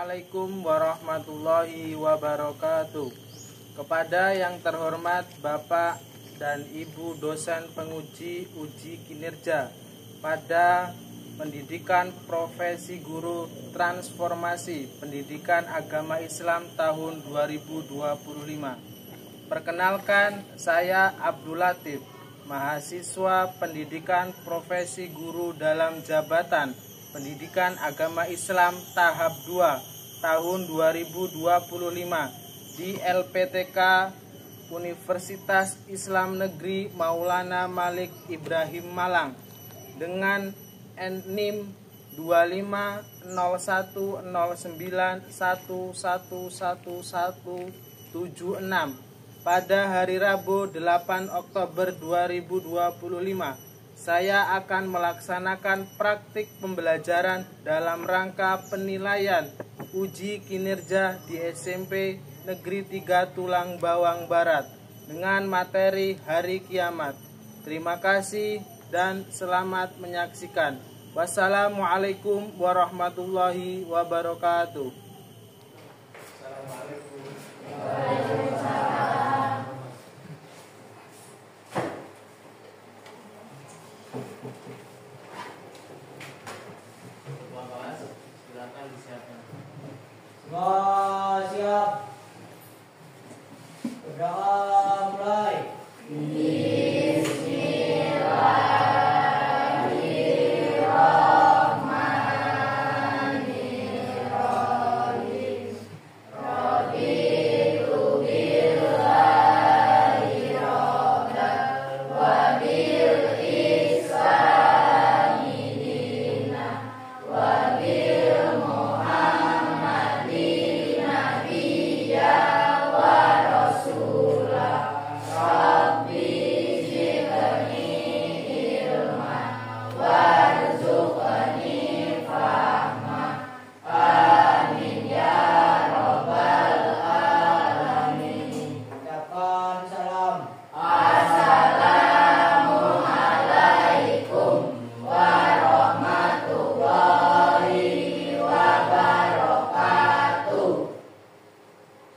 Assalamualaikum warahmatullahi wabarakatuh. Kepada yang terhormat Bapak dan Ibu dosen penguji uji kinerja pada pendidikan profesi guru transformasi pendidikan agama Islam tahun 2025. Perkenalkan, saya Abdul Latif, mahasiswa pendidikan profesi guru dalam jabatan Pendidikan Agama Islam tahap 2 tahun 2025 di LPTK Universitas Islam Negeri Maulana Malik Ibrahim Malang dengan NIM 250190911176 pada hari Rabu 8 Oktober 2025. Saya akan melaksanakan praktik pembelajaran dalam rangka penilaian uji kinerja di SMP Negeri 3 Tulang Bawang Barat dengan materi Hari Kiamat. Terima kasih dan selamat menyaksikan. Wassalamualaikum warahmatullahi wabarakatuh. Assalamualaikum. Silakan disiapkan. Semua siap. Berdoa mulai.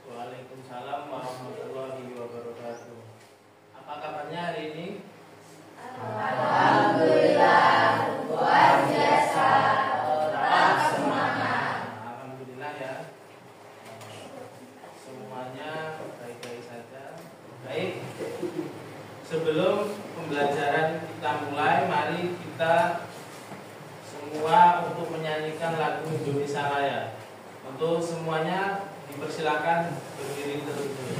Waalaikumsalam warahmatullahi wabarakatuh. Apa kabarnya hari ini? Alhamdulillah, luar biasa, tetap semangat. Alhamdulillah ya. Semuanya baik-baik saja. Baik. Sebelum pembelajaran kita mulai, mari kita semua untuk menyanyikan lagu Indonesia Raya. Untuk semuanya dipersilakan berdiri terlebih.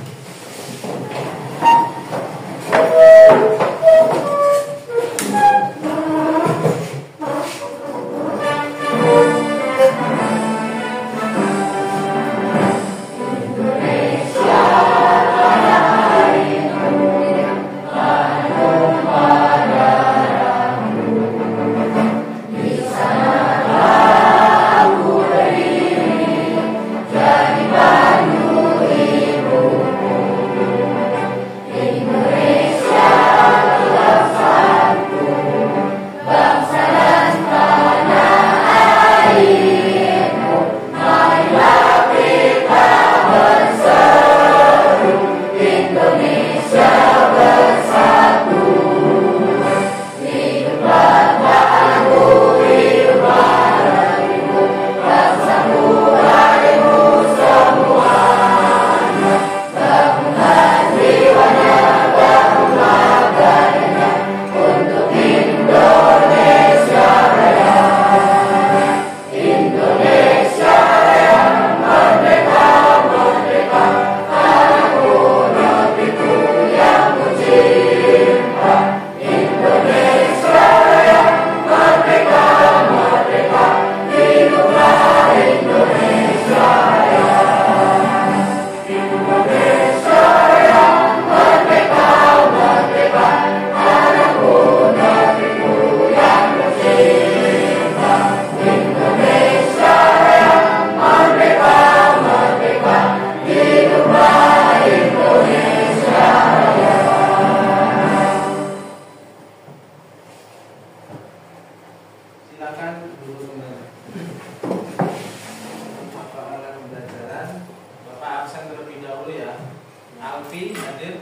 Alfi hadir,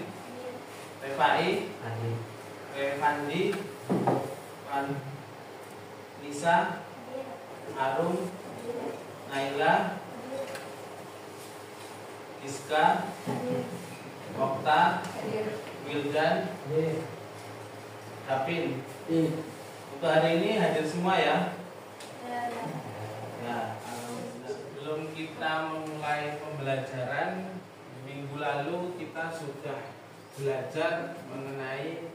Refai Hadir. Revandi, Nisa, Arum, Naila, Iska, Okta, Wildan, Dapin. Untuk hari ini hadir semua ya. Ya, sebelum kita memulai pembelajaran, minggu lalu kita sudah belajar mengenai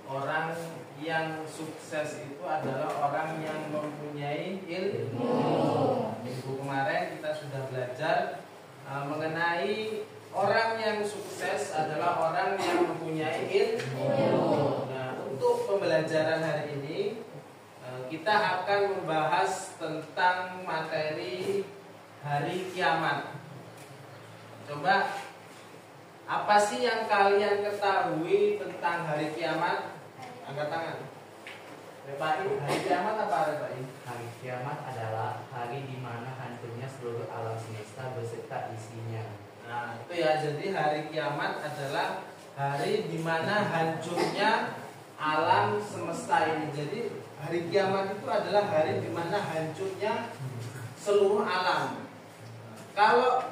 orang yang sukses itu adalah orang yang mempunyai ilmu. Minggu kemarin kita sudah belajar mengenai orang yang sukses adalah orang yang mempunyai ilmu. Nah, untuk pembelajaran hari ini kita akan membahas tentang materi hari kiamat. Coba, apa sih yang kalian ketahui tentang hari kiamat? Angkat tangan. Repai, hari kiamat apa Repai? Hari kiamat adalah hari di mana hancurnya seluruh alam semesta beserta isinya. Nah, itu ya, jadi hari kiamat adalah hari di mana hancurnya alam semesta ini. Jadi hari kiamat itu adalah hari di mana hancurnya seluruh alam. Kalau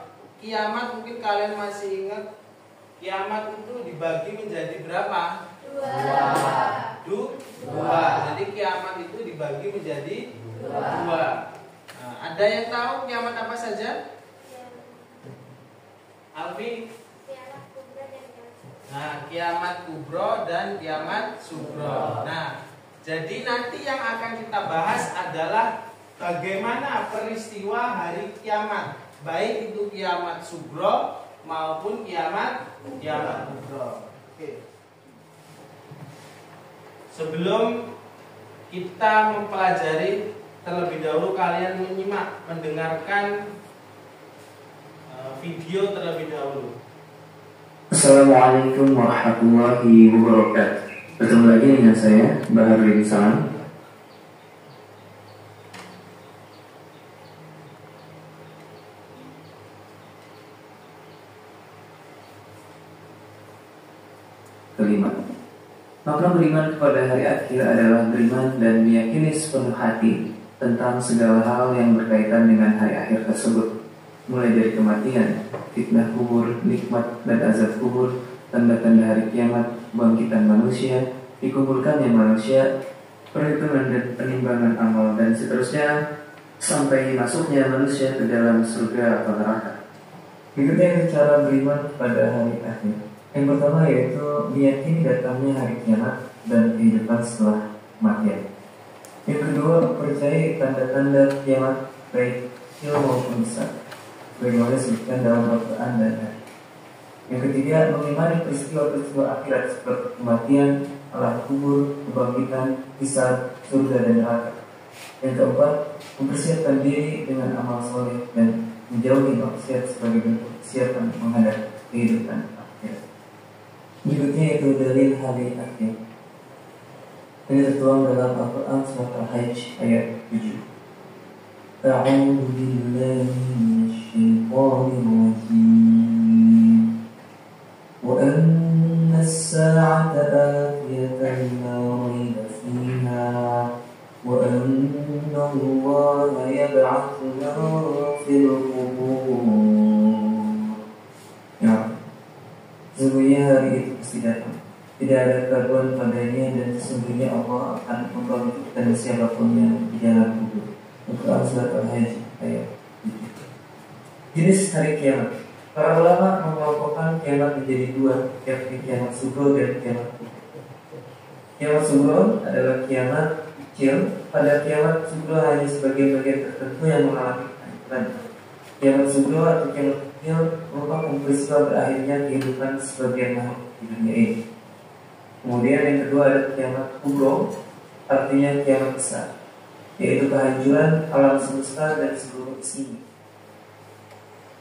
kiamat mungkin kalian masih ingat, kiamat itu dibagi menjadi berapa? Dua. Jadi kiamat itu dibagi menjadi dua. Nah, ada yang tahu kiamat apa saja? Alfi? Nah, kiamat kubro dan kiamat sugro. Nah, jadi nanti yang akan kita bahas adalah bagaimana peristiwa hari kiamat, baik itu kiamat sugro maupun kiamat kubro. Oke. Sebelum kita mempelajari, terlebih dahulu kalian mendengarkan video terlebih dahulu. Assalamualaikum warahmatullahi wabarakatuh. Bertemu lagi dengan saya, Baharudin Salam. Kelima, maka beriman kepada hari akhir adalah beriman dan meyakini sepenuh hati tentang segala hal yang berkaitan dengan hari akhir tersebut, mulai dari kematian, fitnah kubur, nikmat dan azab kubur, tanda-tanda hari kiamat, bangkitan manusia, dikumpulkannya manusia, perhitungan dan penimbangan amal, dan seterusnya sampai masuknya manusia ke dalam surga atau neraka. Berikutnya cara beriman kepada hari akhir. Yang pertama yaitu meyakini datangnya hari kiamat dan kehidupan setelah kematian. Yang kedua, percaya tanda-tanda kiamat baik kecil maupun besar, bagaimana disebutkan dalam Al-Quran dan hadis. Yang ketiga, mengimani peristiwa-peristiwa akhirat seperti kematian, alam kubur, kebangkitan, hisab, surga dan neraka. Yang keempat, mempersiapkan diri dengan amal soleh dan menjauhi maksiat sebagai bentuk persiapan menghadapi kehidupan akhirat. Berikutnya yaitu dalil hari akhir. Ini tertuang dalam Al-Quran surat Al-Hajj ayat 7. A'udzu billahi minasyaitonir rajim. Wa anna as-sa'ata atiyatun la rayba fiha wa anna Allaha yab'atsu man fil qubur. Ya, sesungguhnya hari itu pasti datang. Tidak ada keraguan padanya dan sesungguhnya Allah akan membangkitkan siapapun yang di dalam kubur. Al-Quran surat Al-Hajj ayat 7. Jenis hari kiamat. Para ulama mengelompokkan kiamat menjadi dua, yakni kiamat sugro dan kiamat kubro. Kiamat sugro adalah kiamat kecil. Pada kiamat sugro hanya sebagian bagian tertentu yang mengalami kehancuran. Kiamat sugro atau kiamat kecil merupakan peristiwa berakhirnya kehidupan sebagian makhluk di dunia ini. Kemudian yang kedua ada kiamat kubro, artinya kiamat besar, yaitu kehancuran alam semesta dan seluruh isinya.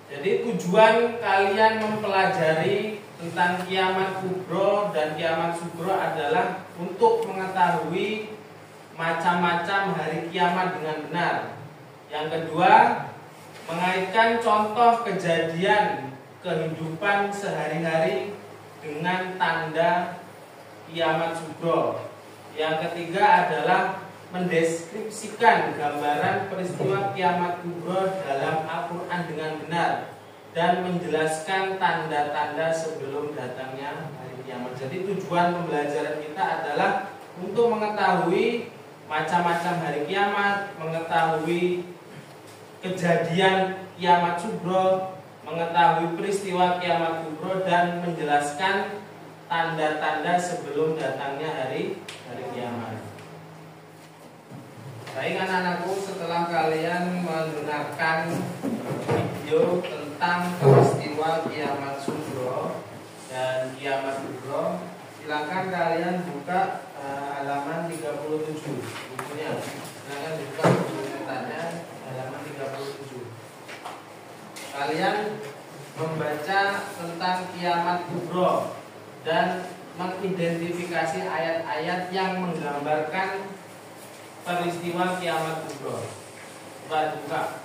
Jadi tujuan kalian mempelajari tentang kiamat kubro dan kiamat sugro adalah untuk mengetahui macam-macam hari kiamat dengan benar. Yang kedua, mengaitkan contoh kejadian kehidupan sehari-hari dengan tanda kiamat subro. Yang ketiga adalah mendeskripsikan gambaran peristiwa kiamat kubro dalam Al-Quran dengan benar dan menjelaskan tanda-tanda sebelum datangnya hari kiamat. Jadi tujuan pembelajaran kita adalah untuk mengetahui macam-macam hari kiamat, mengetahui kejadian kiamat subro, mengetahui peristiwa kiamat kubro, dan menjelaskan tanda-tanda sebelum datangnya hari kiamat. Baik anak-anakku, setelah kalian mendengarkan video tentang peristiwa kiamat subro dan kiamat kubro, silakan kalian buka halaman 37 bukunya. Silakan buka buku cetaknya halaman 37. Kalian membaca tentang kiamat kubro dan mengidentifikasi ayat-ayat yang menggambarkan peristiwa kiamat kubro. Buka.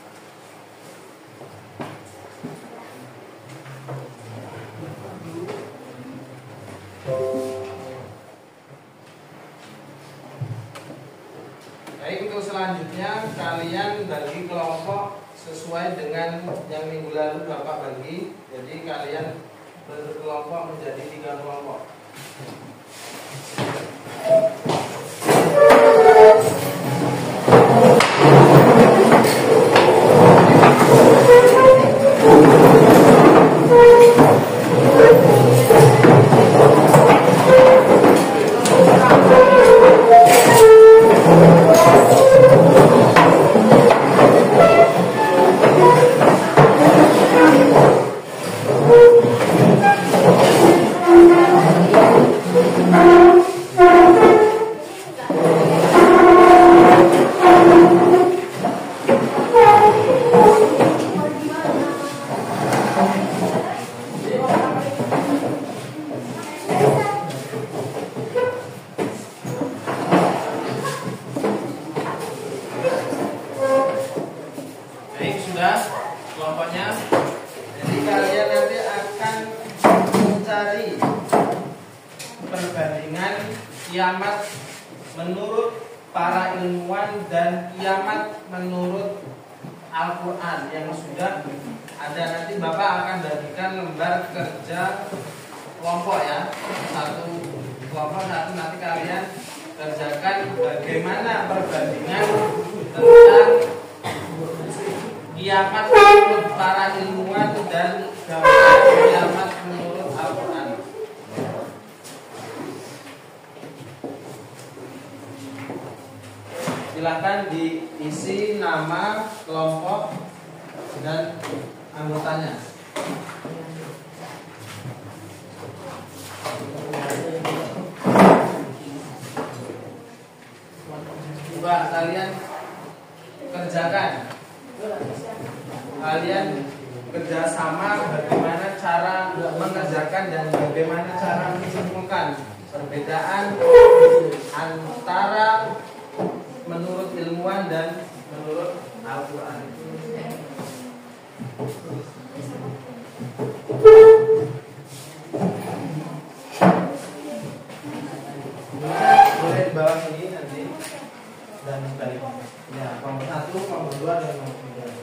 Baik, untuk selanjutnya kalian bagi kelompok sesuai dengan yang minggu lalu Bapak bagi. Jadi kalian berkelompok menjadi 3 kelompok. Kelompoknya, jadi kalian nanti akan mencari perbandingan kiamat menurut para ilmuwan dan kiamat menurut Al-Quran yang sudah ada. Nanti Bapak akan bagikan lembar kerja kelompok ya, satu kelompok satu, nanti kalian kerjakan bagaimana perbandingan tentang kiamat menurut para ilmuwan dan gambaran kiamat menurut Al-Quran. Silakan diisi nama kelompok dan anggotanya. Coba kalian kerjakan. Kalian kerjasama bagaimana cara mengerjakan dan bagaimana cara menyimpulkan perbedaan antara menurut ilmuwan dan menurut Al-Quran. Boleh di bawah ini nanti dan sebaliknya. Ya, kelompok 1, kelompok 2 dan kelompok 3.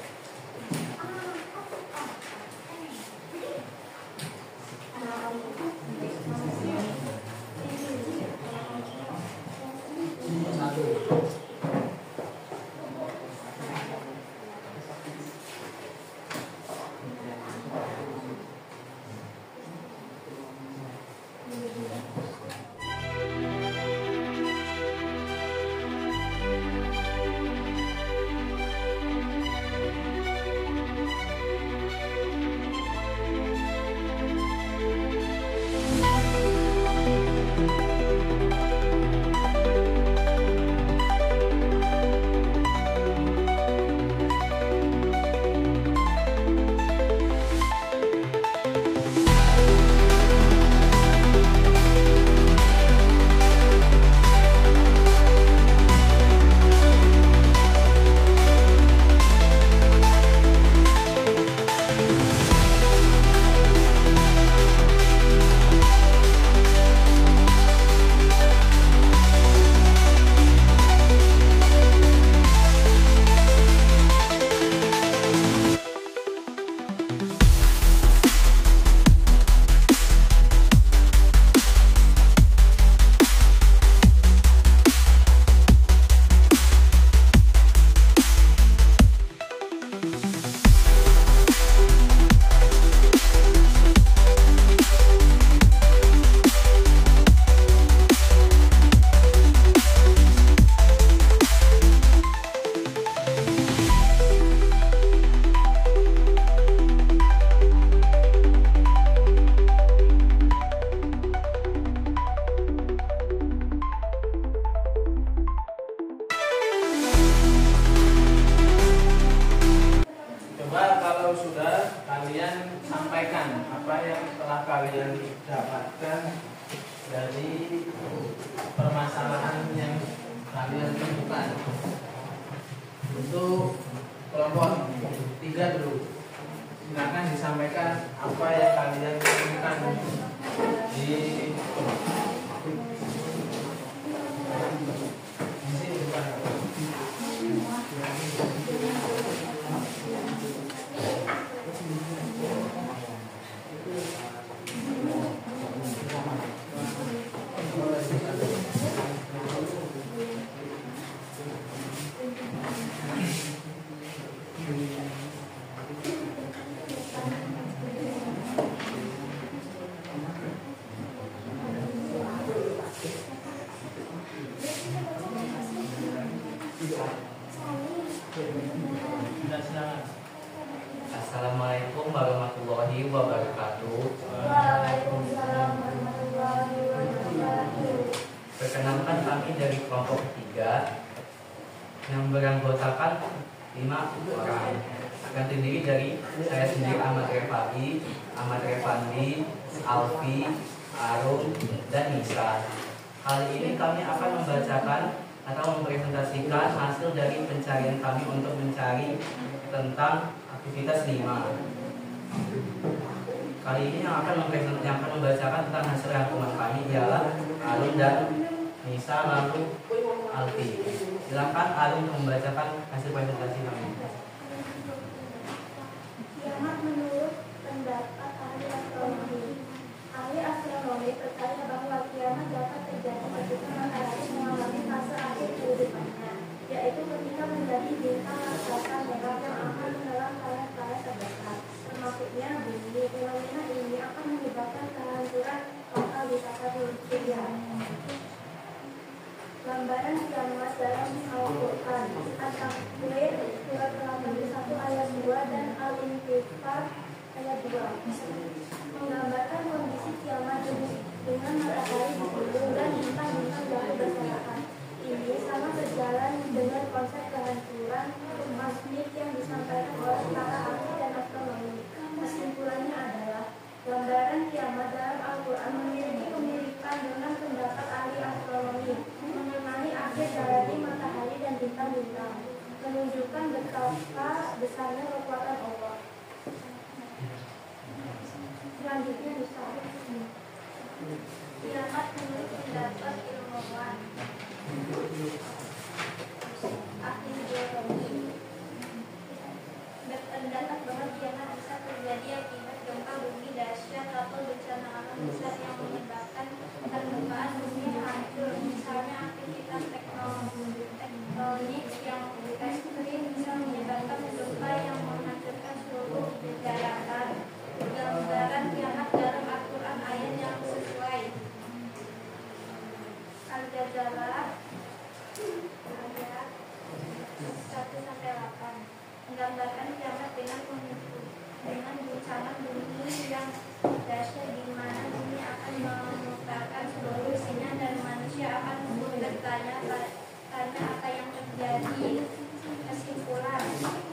kalau sudah kalian sampaikan apa yang telah kalian dapatkan dari permasalahan yang kalian temukan. Untuk kelompok 3 dulu, silakan disampaikan apa yang kalian temukan di sini. Assalamualaikum warahmatullahi wabarakatuh. Waalaikumsalam warahmatullahi wabarakatuh. Perkenalkan, kami dari kelompok 3 yang beranggotakan 5 orang, akan terdiri dari saya sendiri, Ahmad Refai, Ahmad Refandi, Alfi, Arum, dan Nisa. Kali ini kami akan membacakan atau mempresentasikan hasil dari pencarian kami untuk mencari tentang aktivitas 5. Kali ini yang akan membacakan tentang hasil rangkuman kami ialah Arum dan Nisa, lalu Alfi. Silakan Arum untuk membacakan hasil presentasi kami. Kiamat menurut pendapat ahli astronomi. Ahli astronomi percaya bahwa kiamat dapat terjadi ketika matahari mengalami fase akhir kehidupannya, yaitu ketika menjadi bintang raksasa merah yang akan menelan planet-planet terdekat, termasuknya bumi. Fenomena ini akan menyebabkan kehancuran total di tata surya. Gambaran kiamat dalam Al-Quran, At-Takwir surat ke-81 ayat 2 dan Al-Intifar ayat 2 menggambarkan kondisi kiamat dengan matahari dipilih dan bintang-bintang jatuh berserakan. Ini sama sejalan dengan konsep kehancuran kosmik yang disampaikan oleh para ahli dan astronomi. Kesimpulannya adalah gambaran kiamat dalam Al-Quran memiliki kemiripan dengan pendapat ahli astronomi mengenai akhir dari matahari dan bintang-bintang, menunjukkan betapa besarnya kekuatan Allah. Selanjutnya bisa kiamat menurut pendapat ilmuwan ahli geologi berpendapat bahwa kiamat bisa terjadi akibat gempa bumi dahsyat atau bencana alam besar yang menyebabkan permukaan bumi hancur. Misalnya aktivitas tektonik yang ekstrim bisa menyebabkan gempa yang menghancurkan seluruh daratan. Gambaran kiamat dalam Al-Quran ayat yang sesuai. Al-Jadalah ayat 1-8 menggambarkan kiamat dengan guncangan bumi yang dahsyat di mana bumi akan memutarkan seluruh isinya dan manusia akan bertanya karena apa yang terjadi. Kesimpulan,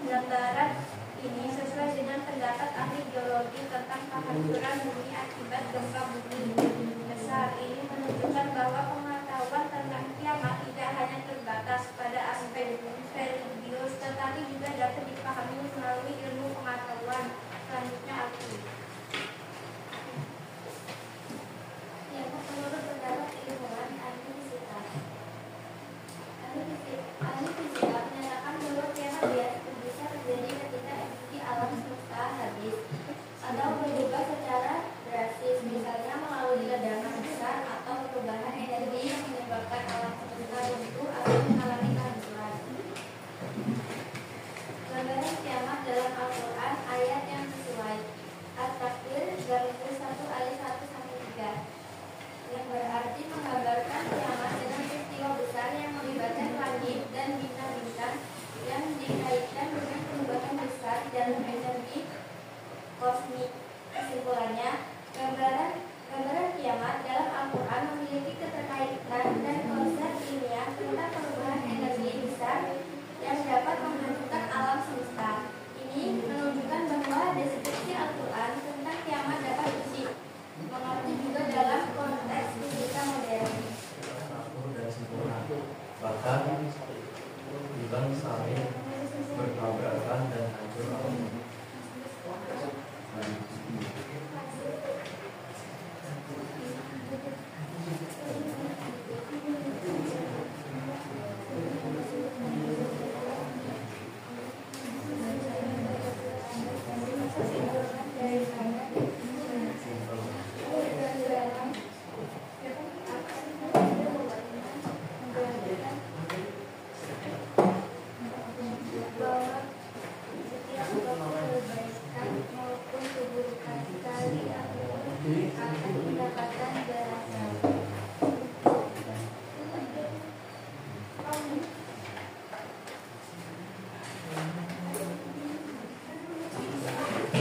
gambaran ini sesuai dengan pendapat ahli geologi tentang kehancuran bumi akibat gempa bumi besar. Ini menunjukkan bahwa pengetahuan tentang kiamat tidak hanya terbatas pada aspek religius, tetapi juga dapat dipahami melalui ilmu pengetahuan. Selanjutnya Alfi. Kiamat menurut pendapat ilmuwan ahli fisika. Ahli fisika menyatakan bahwa kiamat bisa terjadi ketika energi alam semesta habis atau berubah secara drastis, misalnya melalui ledakan besar atau perubahan energi yang menyebabkan alam semesta runtuh atau mengalami kehancuran. Gambaran kiamat dalam Al-Quran ayat yang sesuai. At-Takwir garis 1 ayat 1-3 yang berarti menggambarkan kiamat dengan peristiwa besar yang melibatkan langit dan bintang-bintang yang dikaitkan dengan perubahan besar dalam energi kosmik. Kesimpulannya, gambaran kiamat dalam Al-Quran memiliki keterkaitan dan konsep ilmiah tentang perubahan energi besar yang dapat menghancurkan alam semesta. Ini menunjukkan bahwa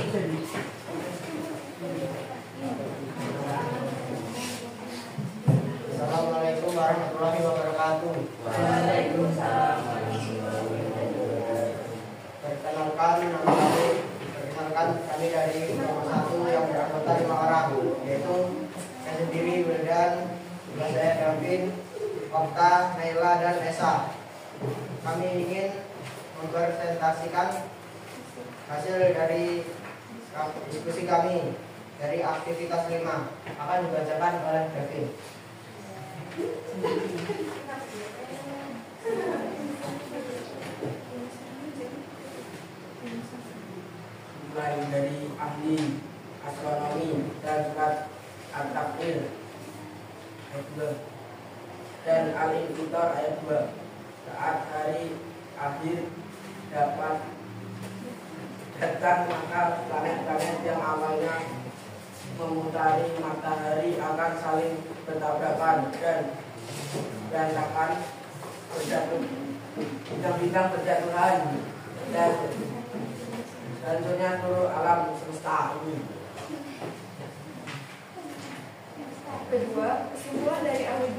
Assalamualaikum warahmatullahi wabarakatuh. Waalaikumsalam. Perkenalkan kami dari kelompok 1 yang beranggota 5 orang, yaitu saya sendiri Wildan, juga saya Davin, Okta, Naila, dan Esa. Kami ingin mempresentasikan hasil dari diskusi kami dari aktivitas 5 akan dibacakan oleh Davin. Mulai dari ahli astronomi dan at-takwil ayat 2 dan al-infitor ayat 2. Saat hari akhir dapat datang, maka planet-planet yang awalnya memutari matahari akan saling bertabrakan dan berantakan berjatuh, bintang-bintang berjatuhan, dan selanjutnya seluruh alam semesta ini. Kedua, kesimpulan dari ahli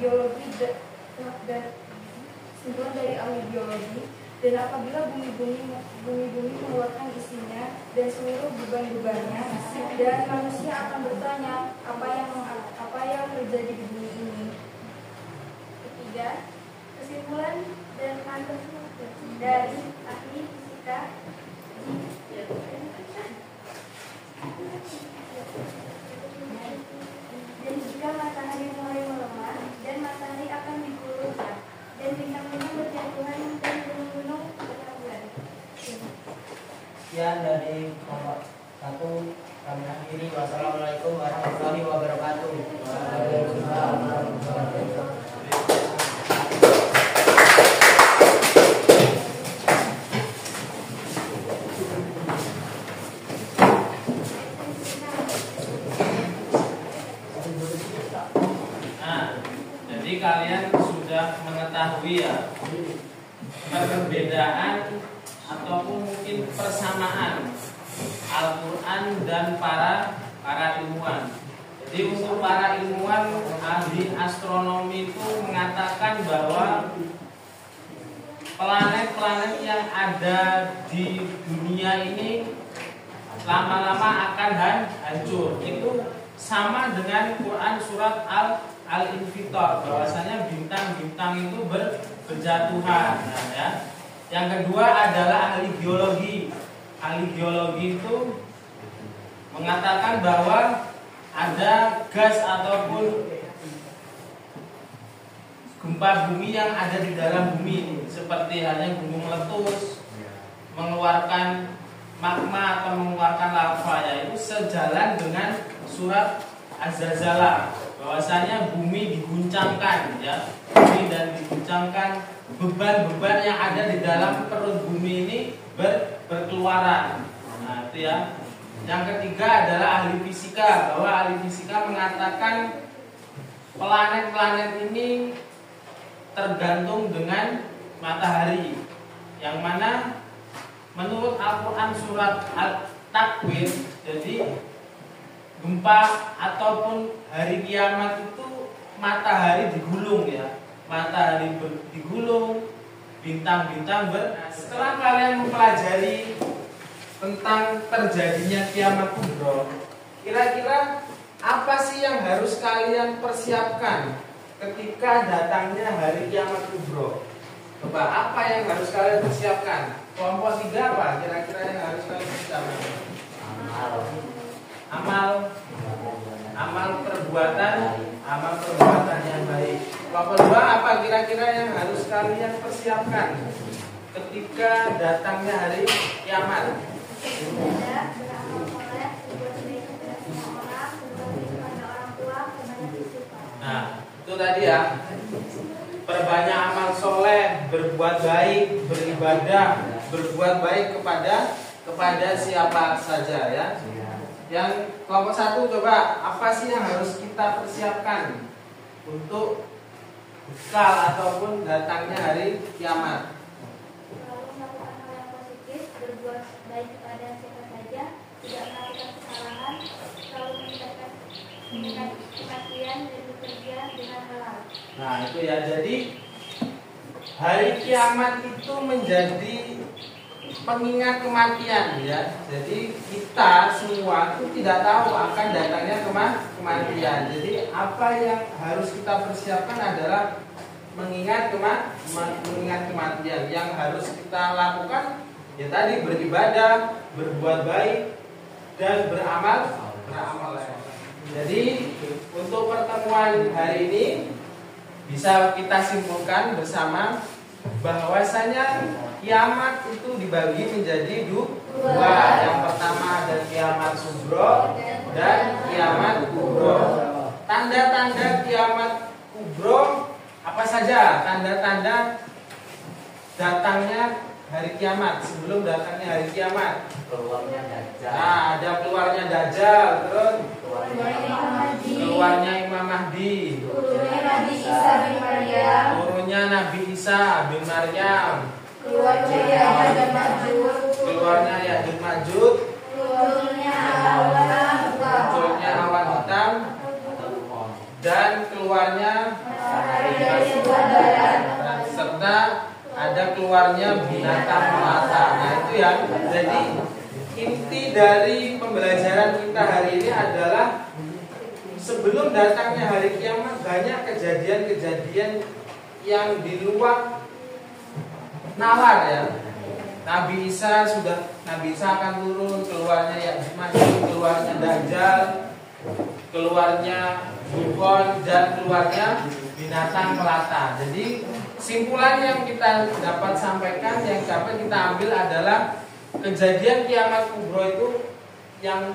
biologi dan apabila bumi mengeluarkan isinya dan seluruh beban-bebannya, dan manusia akan bertanya apa yang terjadi di bumi ini. Ketiga, kesimpulan dan dari ahli fisika dan jika matahari mulai melemah dan matahari akan digulungkan dan bintang-bintang berjatuhan dan gunung-gunung bertaburan. Sekian dari kelompok 1 kami akhiri. Wassalamualaikum warahmatullahi wabarakatuh. Waalaikumsalam warahmatullahi wabarakatuh. Jadi kalian sudah mengetahui ya perbedaan ataupun mungkin persamaan Al-Quran dan para ilmuwan. Jadi untuk para ilmuwan ahli astronomi itu mengatakan bahwa planet-planet yang ada di dunia ini lama-lama akan hancur. Itu sama dengan Quran surat Al-Infitor, bahwasanya bintang-bintang itu berjatuhan. Nah, ya. Yang kedua adalah ahli geologi. Ahli geologi itu mengatakan bahwa ada gas ataupun gempa bumi yang ada di dalam bumi, seperti halnya gunung meletus, mengeluarkan magma atau mengeluarkan lava, yaitu sejalan dengan surat Az-Zalzalah, bahwasanya bumi diguncangkan, ya, bumi dan diguncangkan, beban-beban yang ada di dalam perut bumi ini berkeluaran. Nah, itu ya. Yang ketiga adalah ahli fisika, bahwa ahli fisika mengatakan planet-planet ini tergantung dengan matahari, yang mana menurut Al-Quran surat Al-Takwir, jadi gempa ataupun hari kiamat itu matahari digulung, ya, matahari digulung, bintang-bintang setelah kalian mempelajari tentang terjadinya kiamat kubro, kira-kira apa sih yang harus kalian persiapkan ketika datangnya hari kiamat kubro? Coba, apa yang harus kalian persiapkan? Kelompok 3 apa kira-kira yang harus kalian persiapkan? Amal perbuatan yang baik. Kelompok 2 apa kira-kira yang harus kalian persiapkan ketika datangnya hari kiamat? Beramal soleh, berbuat baik kepada semua orang, berbakti kepada orang tua, berbanyak istighfar. Nah, itu tadi ya. Perbanyak amal soleh, berbuat baik, beribadah, berbuat baik kepada siapa saja, ya. Yang kelompok 1 coba, apa sih yang harus kita persiapkan untuk bekal ataupun datangnya hari kiamat? Lalu melakukan hal yang positif, berbuat baik kepada siapa saja, tidak mengingat kematian dan bekerja dengan halal. Nah itu ya, jadi hari kiamat itu menjadi pengingat kematian ya. Jadi kita semua itu tidak tahu akan datangnya kematian. Jadi apa yang harus kita persiapkan adalah mengingat kematian. Yang harus kita lakukan ya tadi beribadah, berbuat baik, dan beramal. Jadi untuk pertemuan hari ini bisa kita simpulkan bersama bahwasanya kiamat itu dibagi menjadi dua. Yang pertama ada kiamat sugro dan kiamat kubro. Tanda-tanda kiamat kubro apa saja? Tanda-tanda datangnya hari kiamat, sebelum datangnya hari kiamat. Keluarnya Dajjal. Nah, ada keluarnya Dajjal, terus keluarnya Imam Mahdi, Turunnya Nabi Isa bin Maryam, turunnya Nabi Isa bin Maryam, keluarnya Ya'juj dan Ma'juj, keluarnya Ya'juj Ma'juj, turunnya munculnya awan hitam, dan keluarnya matahari dari sebuah darat, serta ada keluarnya binatang melata. Nah itu ya. Jadi inti dari pembelajaran kita hari ini adalah sebelum datangnya hari kiamat banyak kejadian-kejadian yang di luar nalar ya. Nabi Isa akan turun, keluarnya Ya'juj Ma'juj, keluarnya Dajjal, keluarnya Dukun, dan keluarnya binatang melata. Jadi simpulan yang kita dapat sampaikan, yang dapat kita ambil adalah kejadian kiamat kubro itu yang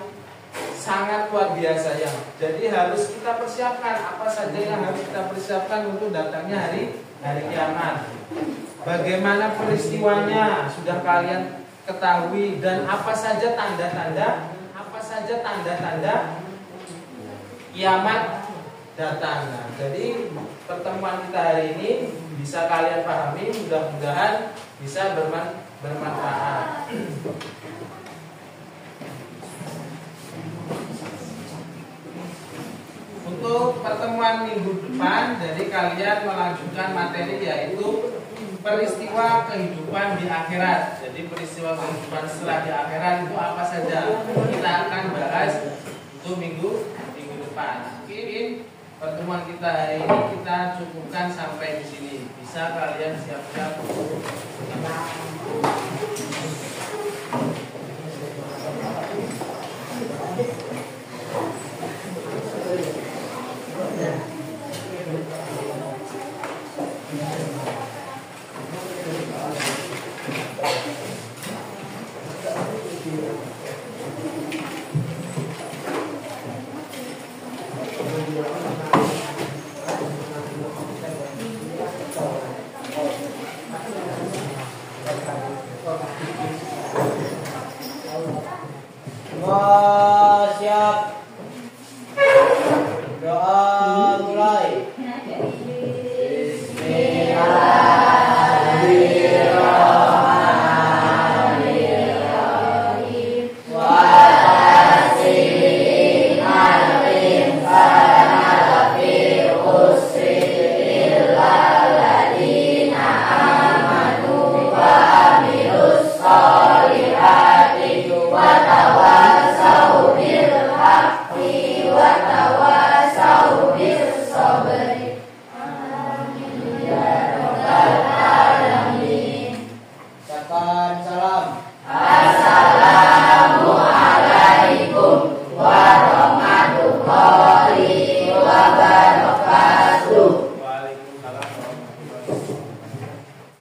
sangat luar biasa ya. Jadi harus kita persiapkan apa saja yang harus kita persiapkan untuk datangnya hari kiamat. Bagaimana peristiwanya sudah kalian ketahui, dan apa saja tanda-tanda kiamat datang. Nah, jadi pertemuan kita hari ini bisa kalian pahami, mudah-mudahan bisa bermanfaat. Untuk pertemuan minggu depan, jadi kalian melanjutkan materi yaitu peristiwa kehidupan di akhirat. Jadi peristiwa kehidupan setelah di akhirat itu apa saja? Kita akan bahas itu minggu depan. Mungkin pertemuan kita hari ini kita cukupkan sampai di sini. Bisa kalian siap-siap. Wah.